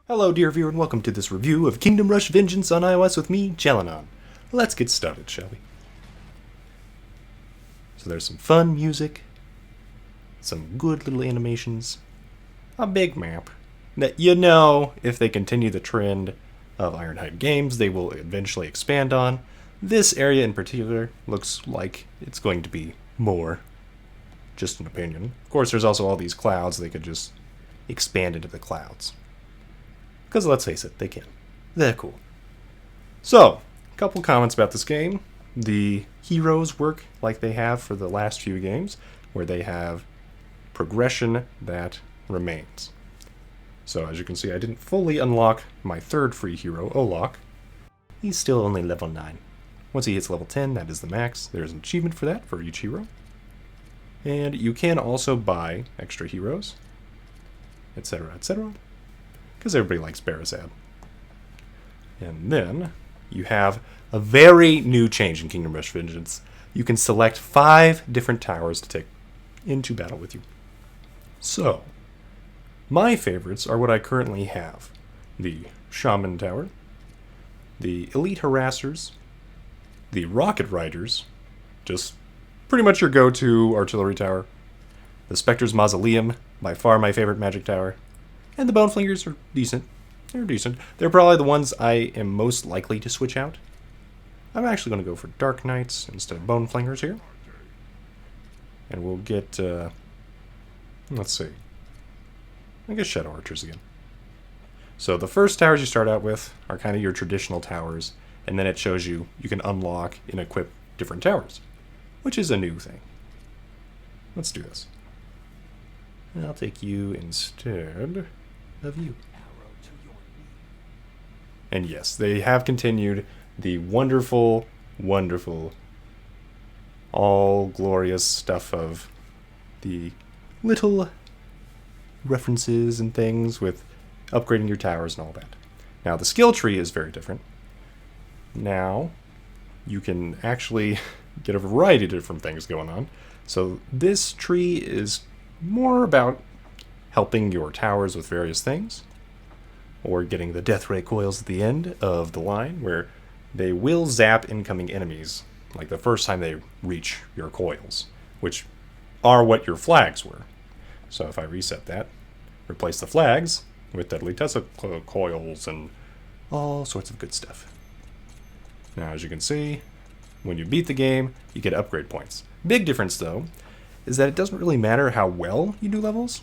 Hello dear viewer and welcome to this review of Kingdom Rush Vengeance on iOS with me, Vez'nan. Let's get started, shall we? So there's some fun music, some good little animations, a big map that if they continue the trend of Ironhide games, they will eventually expand on. This area in particular looks like it's going to be more. Just an opinion. Of course, there's also all these clouds. They could just expand into the clouds. Because let's face it, they can. They're cool. So, a couple comments about this game. The heroes work like they have for the last few games, where they have progression that remains. So, as you can see, I didn't fully unlock my third free hero, Olok. He's still only level 9. Once he hits level 10, that is the max. There's an achievement for that, for each hero. And you can also buy extra heroes, etc., etc., because everybody likes Barazad. And then you have a very new change in Kingdom Rush Vengeance. You can select 5 different towers to take into battle with you. So, my favorites are what I currently have. The Shaman Tower, the Elite Harassers, the Rocket Riders, just pretty much your go-to artillery tower, the Spectre's Mausoleum, by far my favorite magic tower, and the Bone Flingers are decent. They're decent. They're probably the ones I am most likely to switch out. I'm actually going to go for Dark Knights instead of Bone Flingers here. And we'll get, let's see, I guess Shadow Archers again. So the first towers you start out with are kind of your traditional towers, and then it shows you can unlock and equip different towers, which is a new thing. Let's do this. And I'll take you instead of you. And yes, they have continued the wonderful, wonderful, all glorious stuff of the little references and things with upgrading your towers and all that. Now, the skill tree is very different. Now, you can actually get a variety of different things going on. So this tree is more about helping your towers with various things, or getting the death ray coils at the end of the line, where they will zap incoming enemies, like the first time they reach your coils, which are what your flags were. So if I reset that, replace the flags with deadly Tesla coils and all sorts of good stuff. Now, as you can see, when you beat the game, you get upgrade points. Big difference, though, is that it doesn't really matter how well you do levels.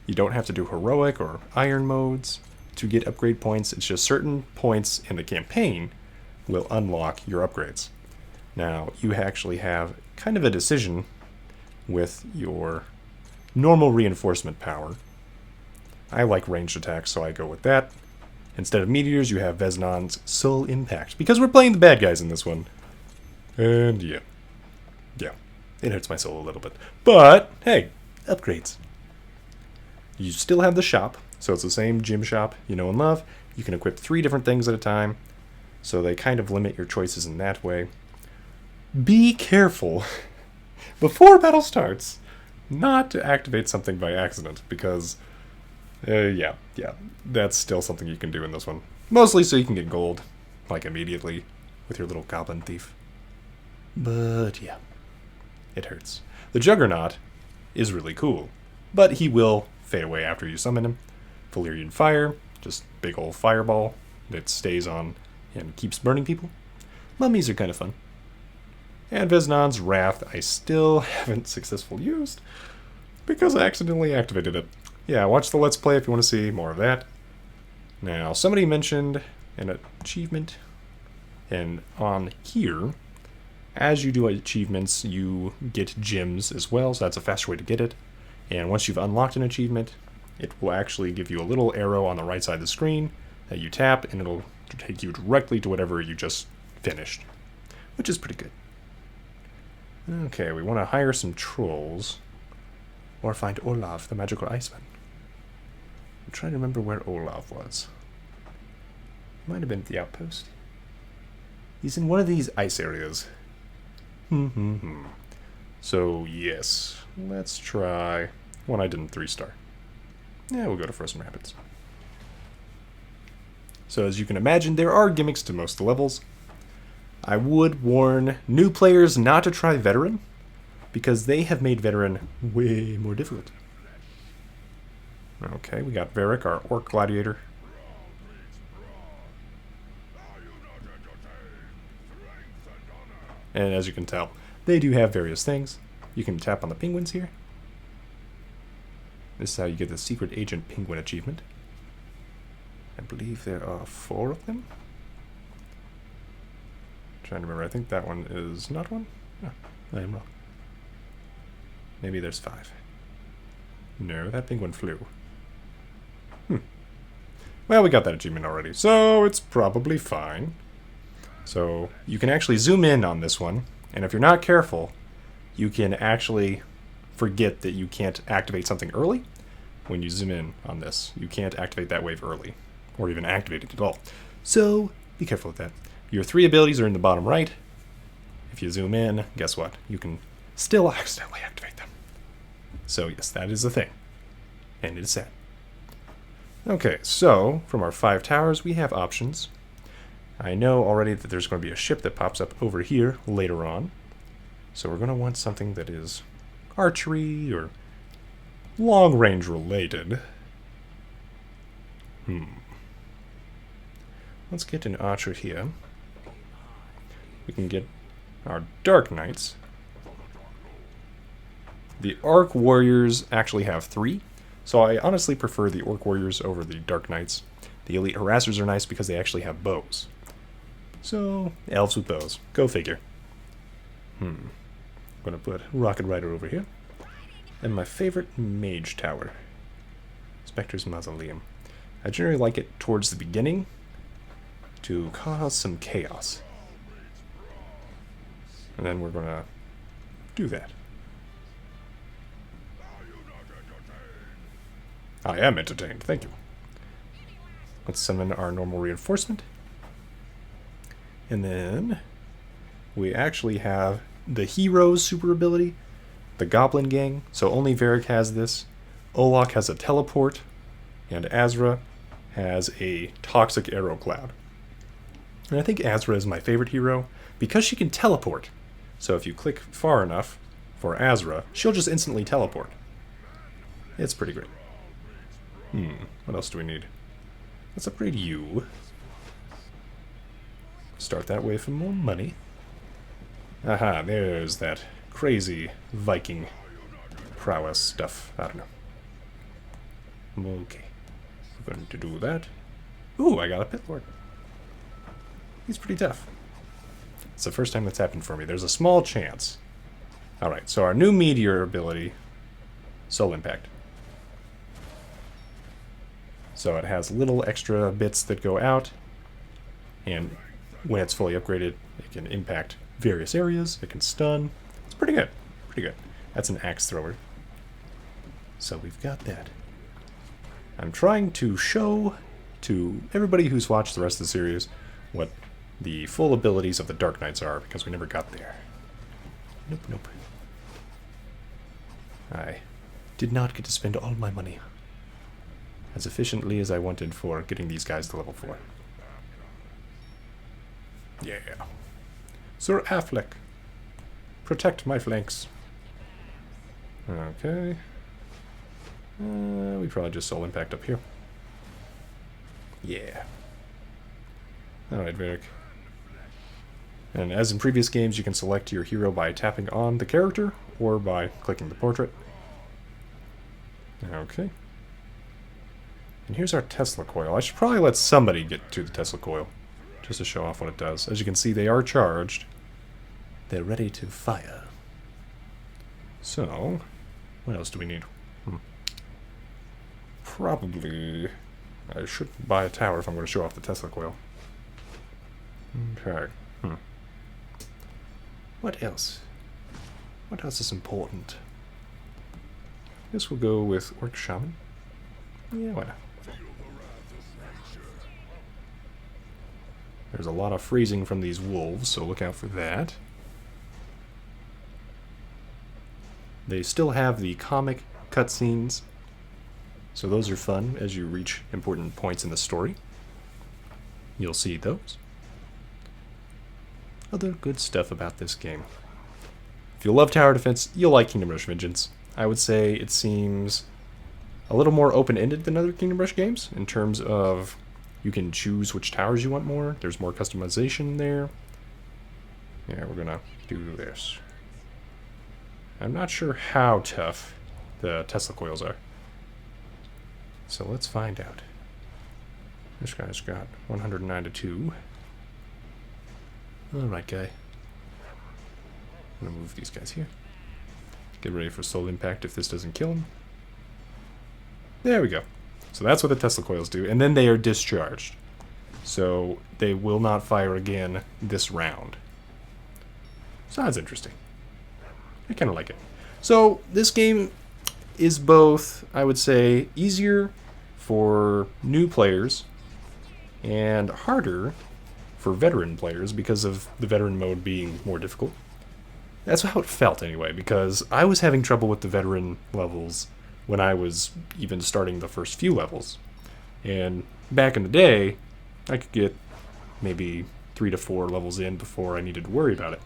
You don't have to do heroic or iron modes to get upgrade points. It's just certain points in the campaign will unlock your upgrades. Now, you actually have kind of a decision with your normal reinforcement power. I like ranged attacks, so I go with that. Instead of meteors, you have Vez'nan's Soul Impact, because we're playing the bad guys in this one. And yeah, it hurts my soul a little bit. But, hey, upgrades. You still have the shop, so it's the same gym shop you know and love. You can equip 3 different things at a time, so they kind of limit your choices in that way. Be careful, before battle starts, not to activate something by accident, because, that's still something you can do in this one. Mostly so you can get gold, like immediately, with your little goblin thief. But yeah, it hurts. The Juggernaut is really cool, but he will fade away after you summon him. Valyrian Fire, just big old fireball that stays on and keeps burning people. Mummies are kind of fun. And Vez'nan's Wrath I still haven't successfully used, because I accidentally activated it. Yeah, watch the Let's Play if you want to see more of that. Now, somebody mentioned an achievement, and on here, as you do achievements, you get gems as well, so that's a faster way to get it. And once you've unlocked an achievement, it will actually give you a little arrow on the right side of the screen that you tap, and it'll take you directly to whatever you just finished, which is pretty good. Okay, we want to hire some trolls, or find Olaf, the magical iceman. I'm trying to remember where Olaf was. Might have been at the outpost. He's in one of these ice areas. So, yes. Let's try one I didn't 3-star. Yeah, we'll go to Frozen Rapids. So as you can imagine, there are gimmicks to most levels. I would warn new players not to try Veteran, because they have made Veteran way more difficult. Okay, we got Varric, our Orc Gladiator. And as you can tell, they do have various things. You can tap on the penguins here. This is how you get the Secret Agent Penguin achievement. I believe there are 4 of them. I'm trying to remember, I think that one is not one. Oh, I am wrong. Maybe there's 5. No, that penguin flew. Well, we got that achievement already, so it's probably fine. So you can actually zoom in on this one, and if you're not careful, you can actually forget that you can't activate something early when you zoom in on this. You can't activate that wave early, or even activate it at all. So be careful with that. Your 3 abilities are in the bottom right. If you zoom in, guess what? You can still accidentally activate them. So yes, that is a thing. And it is sad. Okay, so from our 5 towers, we have options. I know already that there's going to be a ship that pops up over here later on. So we're going to want something that is archery or long-range related. Let's get an archer here. We can get our Dark Knights. The Arc Warriors actually have 3. So I honestly prefer the Orc Warriors over the Dark Knights. The Elite Harassers are nice because they actually have bows. So, elves with bows. Go figure. I'm going to put Rocket Rider over here. And my favorite Mage Tower. Spectre's Mausoleum. I generally like it towards the beginning to cause some chaos. And then we're going to do that. I am entertained, thank you. Let's summon our normal reinforcement. And then we actually have the hero's super ability, the Goblin Gang. So only Varric has this. Olok has a teleport, and Azra has a toxic arrow cloud. And I think Azra is my favorite hero because she can teleport. So if you click far enough for Azra, she'll just instantly teleport. It's pretty great. What else do we need? Let's upgrade you. Start that way for more money. Aha, there's that crazy Viking prowess stuff. I don't know. Okay. We're going to do that. Ooh, I got a Pit Lord. He's pretty tough. It's the first time that's happened for me. There's a small chance. Alright, so our new meteor ability, Soul Impact. So it has little extra bits that go out, and when it's fully upgraded, it can impact various areas, it can stun. It's pretty good, pretty good. That's an axe thrower. So we've got that. I'm trying to show to everybody who's watched the rest of the series what the full abilities of the Dark Knights are, because we never got there. Nope. I did not get to spend all my money as efficiently as I wanted for getting these guys to level 4. Yeah. Sir Affleck, protect my flanks. Okay. We probably just Soul Impact up here. Yeah. Alright, Varric. And as in previous games, you can select your hero by tapping on the character or by clicking the portrait. Okay. And here's our Tesla coil. I should probably let somebody get to the Tesla coil, just to show off what it does. As you can see, they are charged. They're ready to fire. So, what else do we need? Probably, I should buy a tower if I'm going to show off the Tesla coil. Okay. What else? What else is important? I guess we'll go with Orc Shaman. Yeah, why not? There's a lot of freezing from these wolves, so look out for that. They still have the comic cutscenes, so those are fun as you reach important points in the story. You'll see those. Other good stuff about this game. If you love tower defense, you'll like Kingdom Rush Vengeance. I would say it seems a little more open-ended than other Kingdom Rush games in terms of you can choose which towers you want more. There's more customization there. Yeah, we're gonna do this. I'm not sure how tough the Tesla coils are. So let's find out. This guy's got 109 to 2. Alright, guy. I'm gonna move these guys here. Get ready for soul impact if this doesn't kill him. There we go. So that's what the Tesla coils do, and then they are discharged. So they will not fire again this round. So that's interesting. I kind of like it. So this game is both, I would say, easier for new players and harder for veteran players because of the veteran mode being more difficult. That's how it felt anyway, because I was having trouble with the veteran levels when I was even starting the first few levels. And back in the day, I could get maybe 3 to 4 levels in before I needed to worry about it.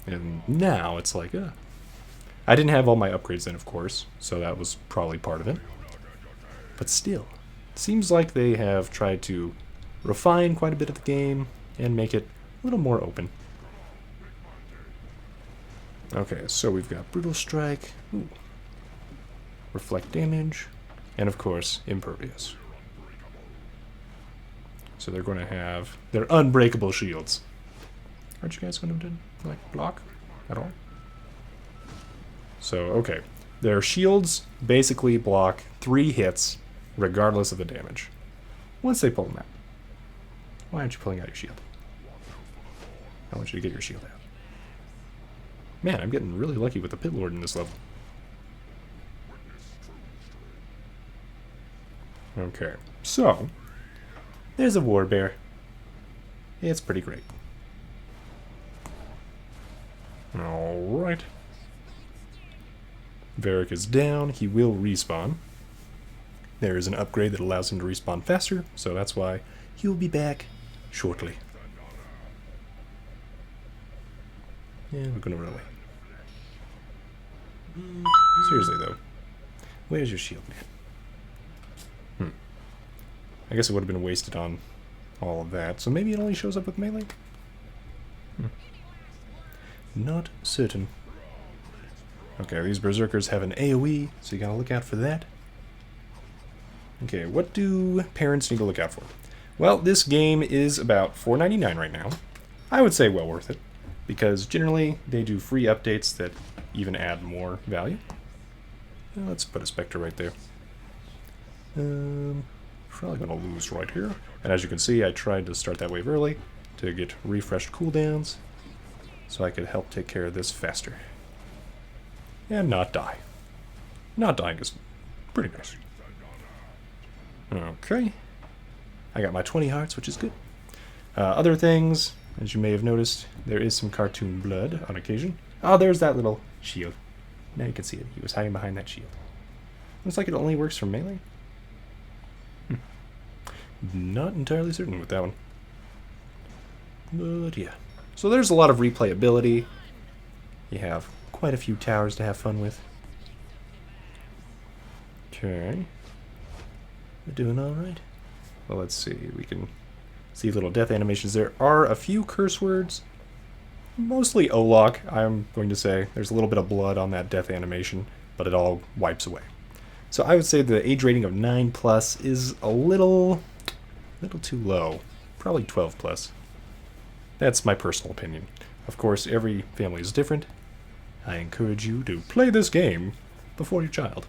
And now it's like, I didn't have all my upgrades in, of course, so that was probably part of it. But still, it seems like they have tried to refine quite a bit of the game and make it a little more open. Okay, so we've got Brutal Strike, Reflect Damage, and of course, Impervious. So they're going to have their unbreakable shields. Aren't you guys going to like block at all? So, okay. Their shields basically block 3 hits regardless of the damage. Once they pull them out. Why aren't you pulling out your shield? I want you to get your shield out. Man, I'm getting really lucky with the Pit Lord in this level. Okay, so there's a War Bear. It's pretty great. Alright. Varric is down. He will respawn. There is an upgrade that allows him to respawn faster, so that's why he will be back shortly. Yeah, we're gonna run away. Seriously, though. Where's your shield, man? I guess it would have been wasted on all of that, so maybe it only shows up with melee? Not certain. Okay, these Berserkers have an AoE, so you gotta look out for that. Okay, what do parents need to look out for? Well, this game is about $4.99 right now. I would say well worth it, because generally they do free updates that even add more value. Let's put a Spectre right there. Probably gonna lose right here. And as you can see, I tried to start that wave early to get refreshed cooldowns, so I could help take care of this faster. And not die. Not dying is pretty nice. Okay. I got my 20 hearts, which is good. Other things, as you may have noticed, there is some cartoon blood on occasion. Oh, there's that little shield. Now you can see it. He was hiding behind that shield. Looks like it only works for melee. Not entirely certain with that one. But yeah. So there's a lot of replayability. You have quite a few towers to have fun with. Okay. We're doing alright. Well, let's see. We can see little death animations. There are a few curse words. Mostly Olok, I'm going to say. There's a little bit of blood on that death animation, but it all wipes away. So I would say the age rating of 9+ is a little too low. Probably 12+. That's my personal opinion. Of course, every family is different. I encourage you to play this game before your child.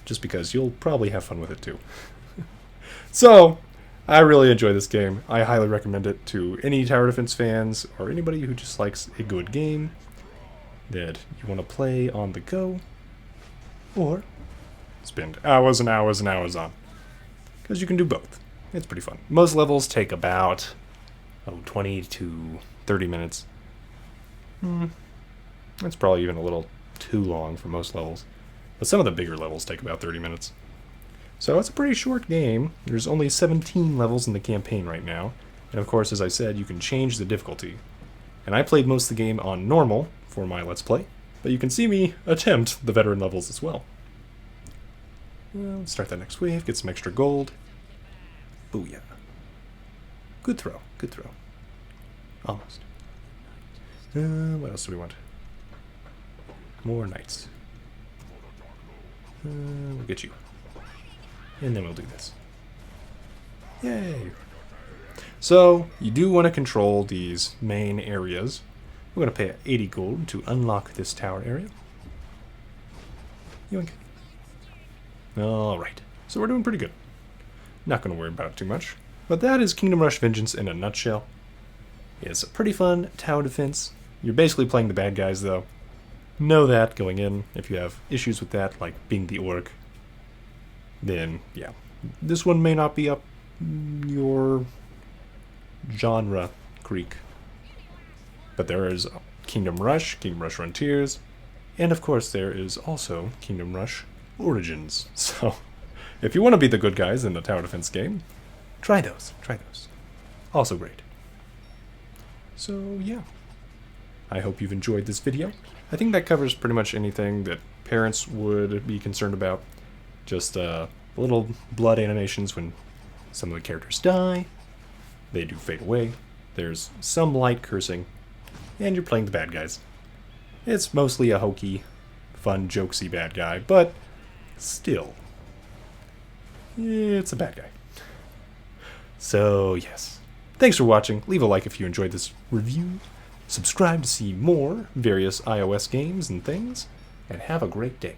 Just because you'll probably have fun with it too. So, I really enjoy this game. I highly recommend it to any tower defense fans or anybody who just likes a good game that you want to play on the go or spend hours and hours and hours on. Because you can do both. It's pretty fun. Most levels take about 20 to 30 minutes. That's probably even a little too long for most levels. But some of the bigger levels take about 30 minutes. So it's a pretty short game. There's only 17 levels in the campaign right now. And of course, as I said, you can change the difficulty. And I played most of the game on normal for my Let's Play, but you can see me attempt the veteran levels as well. Let's start that next wave, get some extra gold. Booyah. Good throw, good throw. Almost. What else do we want? More knights. We'll get you. And then we'll do this. Yay! So, you do want to control these main areas. We're going to pay 80 gold to unlock this tower area. Yoink. Alright, so we're doing pretty good. Not going to worry about it too much. But that is Kingdom Rush Vengeance in a nutshell. It's a pretty fun tower defense. You're basically playing the bad guys, though. Know that going in. If you have issues with that, like being the orc, then, yeah. This one may not be up your genre creek. But there is Kingdom Rush Frontiers, and of course there is also Kingdom Rush Origins. So, if you want to be the good guys in the tower defense game, try those. Also great. So, yeah. I hope you've enjoyed this video. I think that covers pretty much anything that parents would be concerned about. Just little blood animations when some of the characters die. They do fade away. There's some light cursing. And you're playing the bad guys. It's mostly a hokey, fun, jokesy bad guy, but still, it's a bad guy. So, yes. Thanks for watching. Leave a like if you enjoyed this review. Subscribe to see more various iOS games and things. And have a great day.